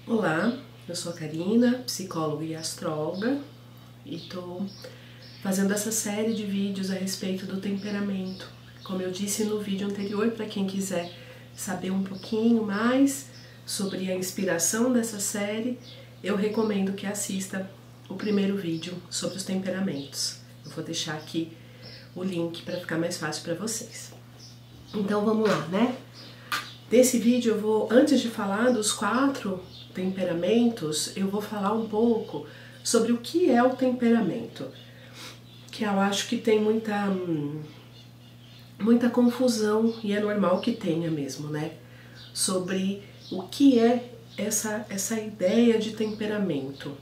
Olá, eu sou a Karina, psicóloga e astróloga, e estou fazendo essa série de vídeos a respeito do temperamento. Como eu disse no vídeo anterior, para quem quiser saber um pouquinho mais sobre a inspiração dessa série, eu recomendo que assista o primeiro vídeo sobre os temperamentos. Eu vou deixar aqui o link para ficar mais fácil para vocês. Então vamos lá, né? Nesse vídeo eu vou, antes de falar dos 4 temperamentos, eu vou falar um pouco sobre o que é o temperamento, que eu acho que tem muita confusão, e é normal que tenha mesmo, né? Sobre o que é essa ideia de temperamento.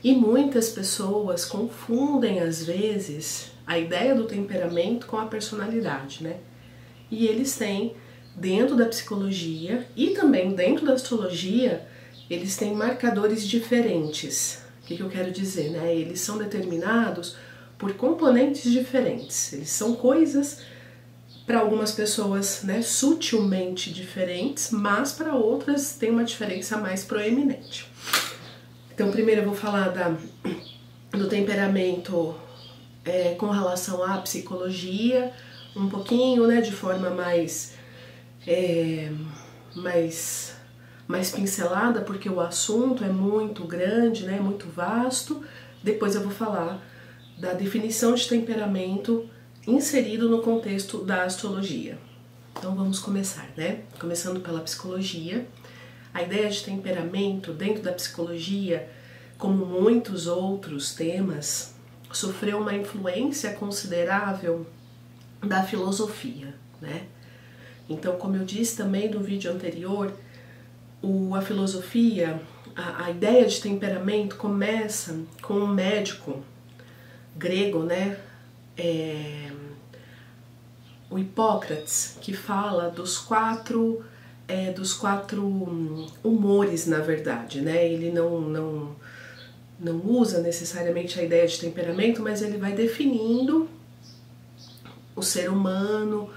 E muitas pessoas confundem, às vezes, a ideia do temperamento com a personalidade, né? E eles têm, dentro da psicologia e também dentro da astrologia, eles têm marcadores diferentes. O que eu quero dizer, né? Eles são determinados por componentes diferentes. Eles são coisas, para algumas pessoas, né, sutilmente diferentes, mas para outras tem uma diferença mais proeminente. Então, primeiro eu vou falar do temperamento com relação à psicologia, um pouquinho, né, de forma mais pincelada, porque o assunto é muito grande, né, muito vasto. Depois eu vou falar da definição de temperamento inserido no contexto da astrologia. Então vamos começar, né? Começando pela psicologia. A ideia de temperamento dentro da psicologia, como muitos outros temas, sofreu uma influência considerável da filosofia, né? Então, como eu disse também no vídeo anterior, a filosofia, a ideia de temperamento começa com um médico grego, né? O Hipócrates, que fala dos quatro humores, na verdade, né? Ele não usa necessariamente a ideia de temperamento, mas ele vai definindo o ser humano,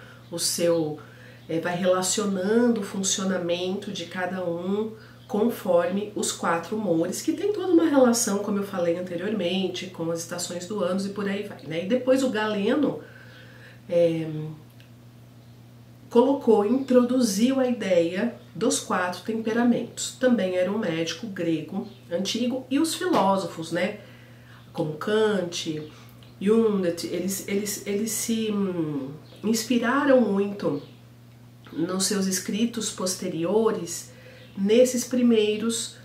vai relacionando o funcionamento de cada um conforme os 4 humores, que tem toda uma relação, como eu falei anteriormente, com as estações do ano e por aí vai, né? E depois o Galeno introduziu a ideia dos 4 temperamentos. Também era um médico grego antigo, e os filósofos, né, como Kant, Jung, eles se inspiraram muito nos seus escritos posteriores nesses primeiros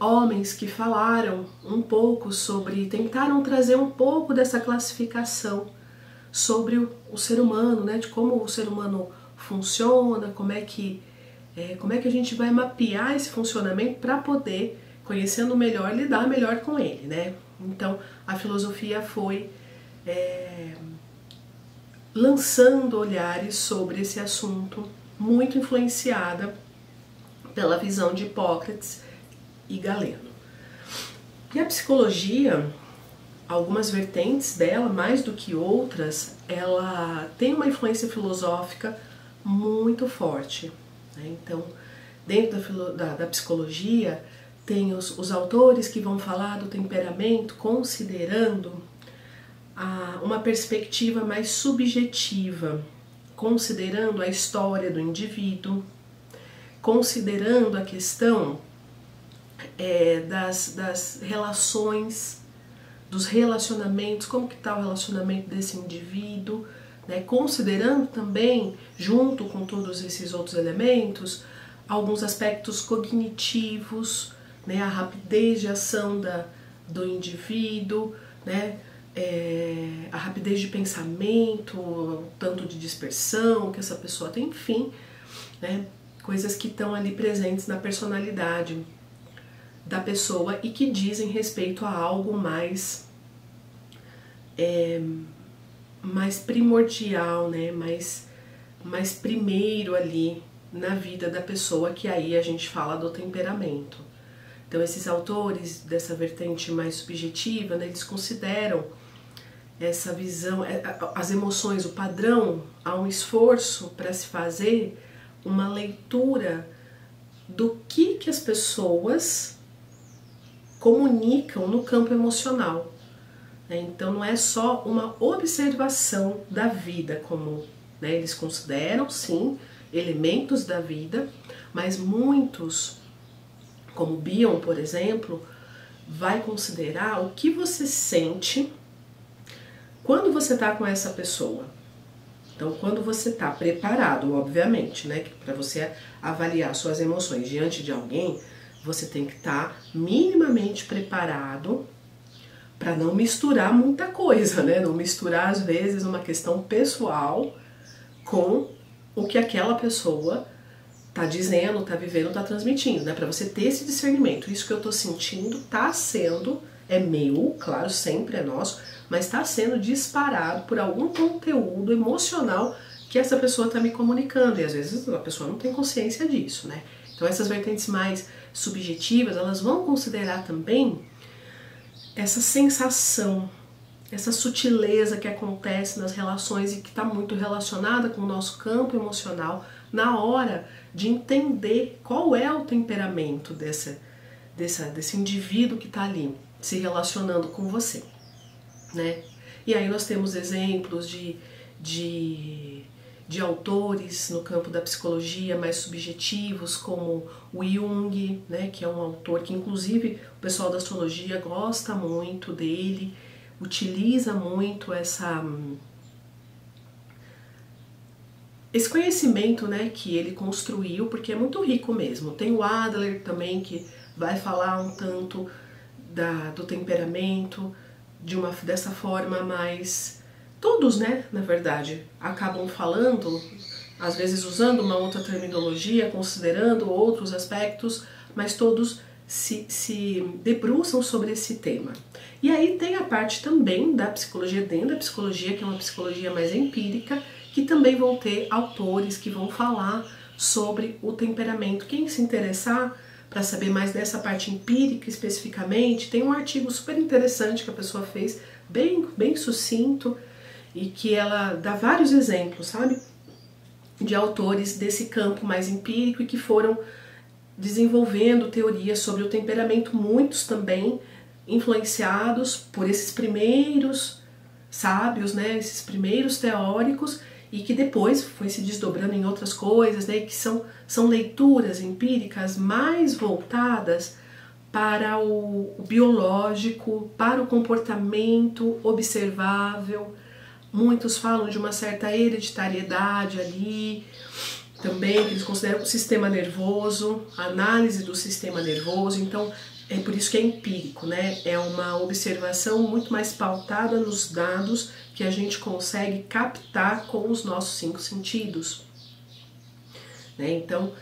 homens que falaram um pouco sobre, tentaram trazer um pouco dessa classificação sobre o ser humano, né, de como o ser humano funciona, como é que a gente vai mapear esse funcionamento para poder, conhecendo melhor, lidar melhor com ele, né? Então a filosofia foi lançando olhares sobre esse assunto, muito influenciada pela visão de Hipócrates e Galeno. E a psicologia, algumas vertentes dela, mais do que outras, ela tem uma influência filosófica muito forte, né? Então, dentro da psicologia, tem os autores que vão falar do temperamento considerando uma perspectiva mais subjetiva, considerando a história do indivíduo, considerando a questão das relações, dos relacionamentos, como que está o relacionamento desse indivíduo, né? Considerando também, junto com todos esses outros elementos, alguns aspectos cognitivos, né? A rapidez de ação do indivíduo, né? A rapidez de pensamento, o tanto de dispersão que essa pessoa tem, enfim, né? Coisas que estão ali presentes na personalidade da pessoa e que dizem respeito a algo mais primordial, né? mais primeiro ali na vida da pessoa, que aí a gente fala do temperamento. Então esses autores dessa vertente mais subjetiva, né, eles consideram essa visão, as emoções, o padrão, há um esforço para se fazer uma leitura do que as pessoas comunicam no campo emocional. Então não é só uma observação da vida, como eles consideram, sim, elementos da vida, mas muitos, como Bion, por exemplo, vai considerar o que você sente quando você está com essa pessoa. Então, quando você está preparado, obviamente, para você avaliar suas emoções diante de alguém, você tem que estar minimamente preparado para não misturar muita coisa, não misturar às vezes uma questão pessoal com o que aquela pessoa tá dizendo, tá vivendo, tá transmitindo, para você ter esse discernimento. Isso que eu tô sentindo tá sendo, é meu, claro, sempre é nosso, mas tá sendo disparado por algum conteúdo emocional que essa pessoa tá me comunicando, e às vezes a pessoa não tem consciência disso, Então essas vertentes mais subjetivas, elas vão considerar também essa sensação, essa sutileza que acontece nas relações e que está muito relacionada com o nosso campo emocional na hora de entender qual é o temperamento desse indivíduo que está ali se relacionando com você, E aí nós temos exemplos de autores no campo da psicologia mais subjetivos, como o Jung, que é um autor que inclusive o pessoal da astrologia gosta muito dele, utiliza muito esse conhecimento que ele construiu, porque é muito rico mesmo. Tem o Adler também, que vai falar um tanto do temperamento dessa forma mais... Todos, na verdade, acabam falando, às vezes usando uma outra terminologia, considerando outros aspectos, mas todos se debruçam sobre esse tema. E aí tem a parte também da psicologia, dentro da psicologia, que é uma psicologia mais empírica, que também vão ter autores que vão falar sobre o temperamento. Quem se interessar para saber mais dessa parte empírica especificamente, tem um artigo super interessante que a pessoa fez, bem sucinto, e que ela dá vários exemplos, sabe? De autores desse campo mais empírico e que foram desenvolvendo teorias sobre o temperamento, muitos também influenciados por esses primeiros sábios, esses primeiros teóricos, e que depois foi se desdobrando em outras coisas, que são leituras empíricas mais voltadas para o biológico, para o comportamento observável. Muitos falam de uma certa hereditariedade ali, também eles consideram o sistema nervoso, a análise do sistema nervoso. Então é por isso que é empírico, É uma observação muito mais pautada nos dados que a gente consegue captar com os nossos 5 sentidos, Então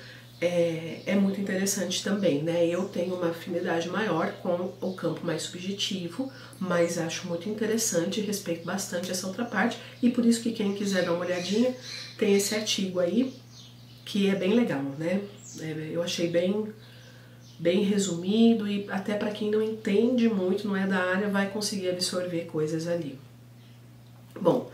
é muito interessante também, Eu tenho uma afinidade maior com o campo mais subjetivo, mas acho muito interessante e respeito bastante essa outra parte, e por isso que quem quiser dar uma olhadinha, tem esse artigo aí, que é bem legal, Eu achei bem resumido, e até para quem não entende muito, não é da área, vai conseguir absorver coisas ali. Bom,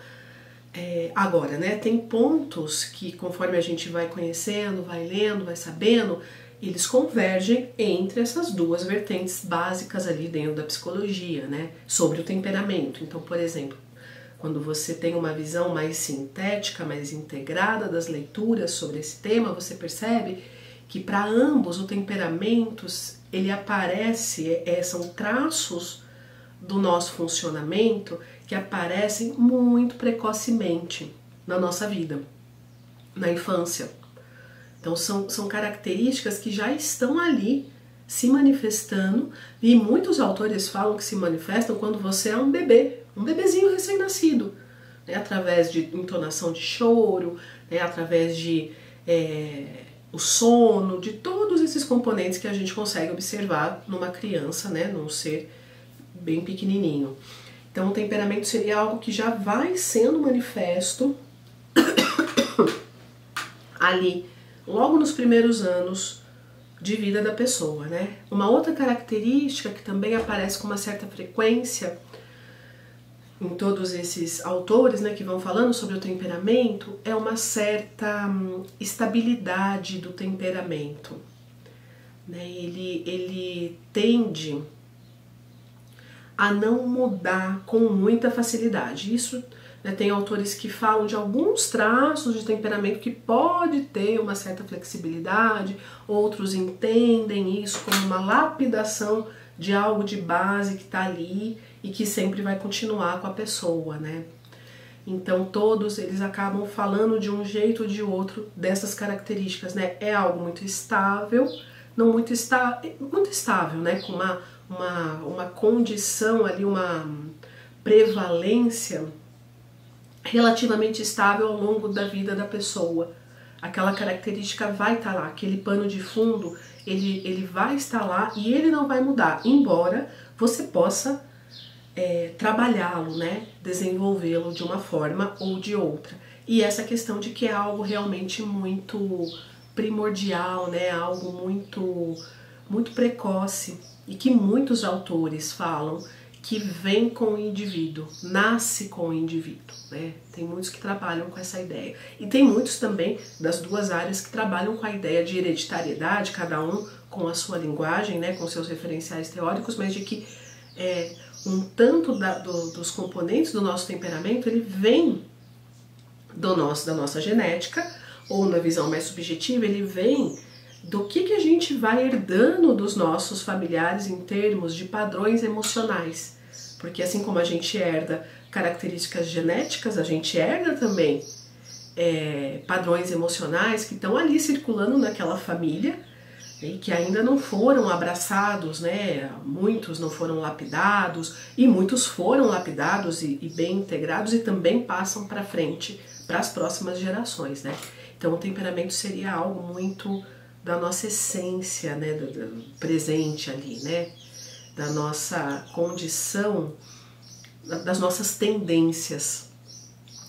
agora, tem pontos que, conforme a gente vai conhecendo, vai lendo, vai sabendo, eles convergem entre essas duas vertentes básicas ali dentro da psicologia, sobre o temperamento. Então, por exemplo, quando você tem uma visão mais sintética, mais integrada das leituras sobre esse tema, você percebe que para ambos o temperamento, ele aparece, são traços do nosso funcionamento que aparecem muito precocemente na nossa vida, na infância. Então são características que já estão ali se manifestando, e muitos autores falam que se manifestam quando você é um bebezinho recém-nascido, através de entonação de choro, através de o sono, de todos esses componentes que a gente consegue observar numa criança, num ser bem pequenininho. Então o temperamento seria algo que já vai sendo manifesto ali, logo nos primeiros anos de vida da pessoa, Uma outra característica que também aparece com uma certa frequência em todos esses autores, que vão falando sobre o temperamento, é uma certa estabilidade do temperamento. né? Ele tende a não mudar com muita facilidade. Isso, né, tem autores que falam de alguns traços de temperamento que pode ter uma certa flexibilidade, outros entendem isso como uma lapidação de algo de base que está ali e que sempre vai continuar com a pessoa, né? Então todos eles acabam falando de um jeito ou de outro dessas características, né? É algo muito estável, não muito estável, né? Com uma condição ali, uma prevalência relativamente estável ao longo da vida da pessoa. Aquela característica vai estar lá, aquele pano de fundo, ele vai estar lá e ele não vai mudar, embora você possa trabalhá-lo, né? Desenvolvê-lo de uma forma ou de outra. E essa questão de que é algo realmente muito primordial, né? Algo muito precoce e que muitos autores falam que vem com o indivíduo, nasce com o indivíduo, né? Tem muitos que trabalham com essa ideia. E tem muitos também das duas áreas que trabalham com a ideia de hereditariedade, cada um com a sua linguagem, né? Com seus referenciais teóricos, mas de que um tanto dos componentes do nosso temperamento, ele vem da nossa genética, ou na visão mais subjetiva, ele vem do que a gente vai herdando dos nossos familiares em termos de padrões emocionais. Porque assim como a gente herda características genéticas, a gente herda também padrões emocionais que estão ali circulando naquela família e que ainda não foram abraçados, né? Muitos não foram lapidados e muitos foram lapidados e bem integrados e também passam para frente, para as próximas gerações, né? Então o temperamento seria algo muito da nossa essência, né, do presente ali, né, da nossa condição, das nossas tendências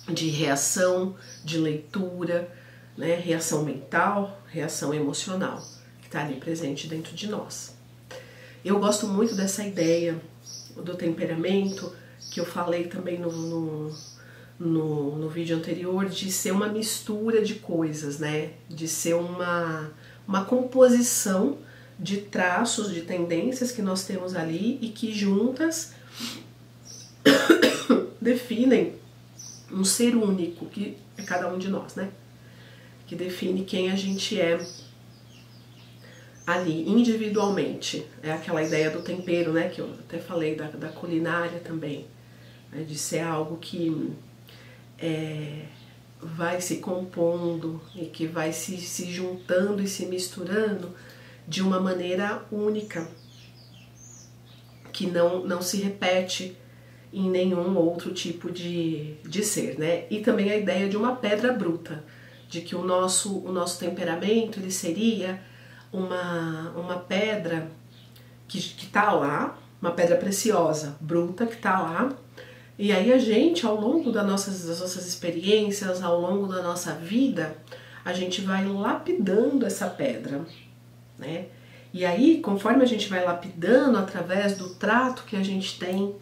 de reação, de leitura, né, reação mental, reação emocional, que está ali presente dentro de nós. Eu gosto muito dessa ideia do temperamento, que eu falei também no vídeo anterior, de ser uma mistura de coisas, né, de ser uma composição de traços, de tendências que nós temos ali e que juntas definem um ser único, que é cada um de nós, né? Que define quem a gente é ali, individualmente. É aquela ideia do tempero, né? Que eu até falei da culinária também, né, de ser algo que vai se compondo e que vai se juntando e se misturando de uma maneira única, que não se repete em nenhum outro tipo de ser, né? E também a ideia de uma pedra bruta, de que o nosso temperamento ele seria uma pedra que está lá, uma pedra preciosa, bruta, que está lá. E aí a gente, ao longo das nossas experiências, ao longo da nossa vida, a gente vai lapidando essa pedra, né? E aí, conforme a gente vai lapidando através do trato que a gente tem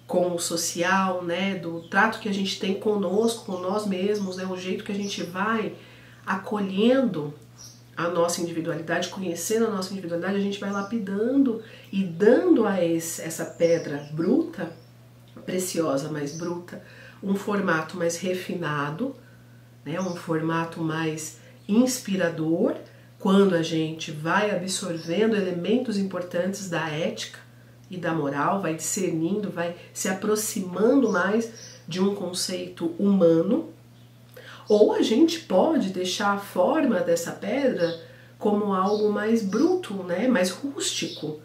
com o social, né, do trato que a gente tem conosco, com nós mesmos, né, o jeito que a gente vai acolhendo a nossa individualidade, conhecendo a nossa individualidade, a gente vai lapidando e dando a essa pedra bruta, preciosa, mas bruta, um formato mais refinado, né, um formato mais inspirador, quando a gente vai absorvendo elementos importantes da ética e da moral, vai discernindo, vai se aproximando mais de um conceito humano, ou a gente pode deixar a forma dessa pedra como algo mais bruto, né, mais rústico,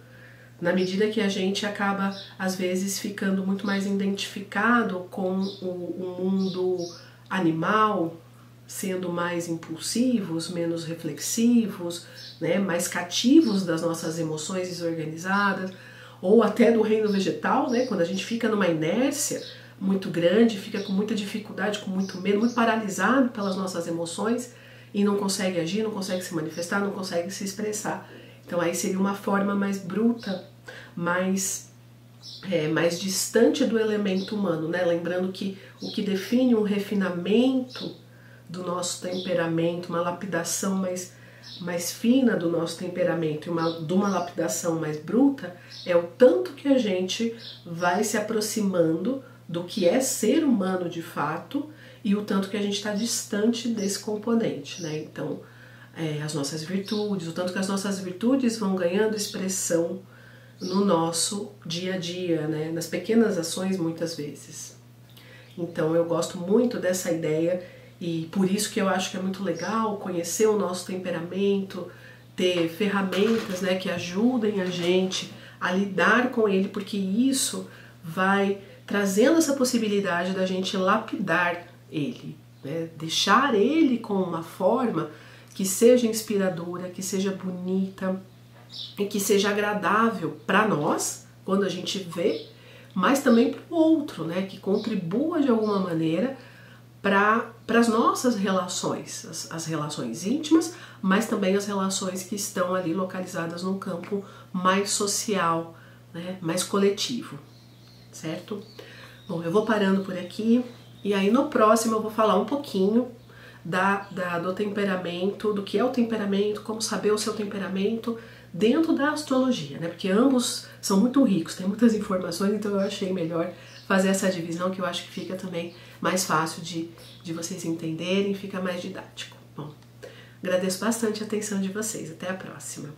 na medida que a gente acaba, às vezes, ficando muito mais identificado com o mundo animal, sendo mais impulsivos, menos reflexivos, né, mais cativos das nossas emoções desorganizadas, ou até do reino vegetal, né, quando a gente fica numa inércia muito grande, fica com muita dificuldade, com muito medo, muito paralisado pelas nossas emoções e não consegue agir, não consegue se manifestar, não consegue se expressar. Então aí seria uma forma mais bruta, mais distante do elemento humano, né? Lembrando que o que define um refinamento do nosso temperamento, uma lapidação mais fina do nosso temperamento e de uma lapidação mais bruta, é o tanto que a gente vai se aproximando do que é ser humano de fato e o tanto que a gente está distante desse componente, né? Então, as nossas virtudes, o tanto que as nossas virtudes vão ganhando expressão no nosso dia a dia, né? Nas pequenas ações muitas vezes. Então eu gosto muito dessa ideia e por isso que eu acho que é muito legal conhecer o nosso temperamento, ter ferramentas, né, que ajudem a gente a lidar com ele, porque isso vai trazendo essa possibilidade da gente lapidar ele, né? Deixar ele com uma forma que seja inspiradora, que seja bonita e que seja agradável para nós quando a gente vê, mas também para o outro, né? Que contribua de alguma maneira para as nossas relações, as relações íntimas, mas também as relações que estão ali localizadas num campo mais social, né? Mais coletivo, certo? Bom, eu vou parando por aqui e aí no próximo eu vou falar um pouquinho do temperamento, do que é o temperamento, como saber o seu temperamento dentro da astrologia, né? Porque ambos são muito ricos, tem muitas informações, então eu achei melhor fazer essa divisão, que eu acho que fica também mais fácil de vocês entenderem, fica mais didático. Bom, agradeço bastante a atenção de vocês, até a próxima.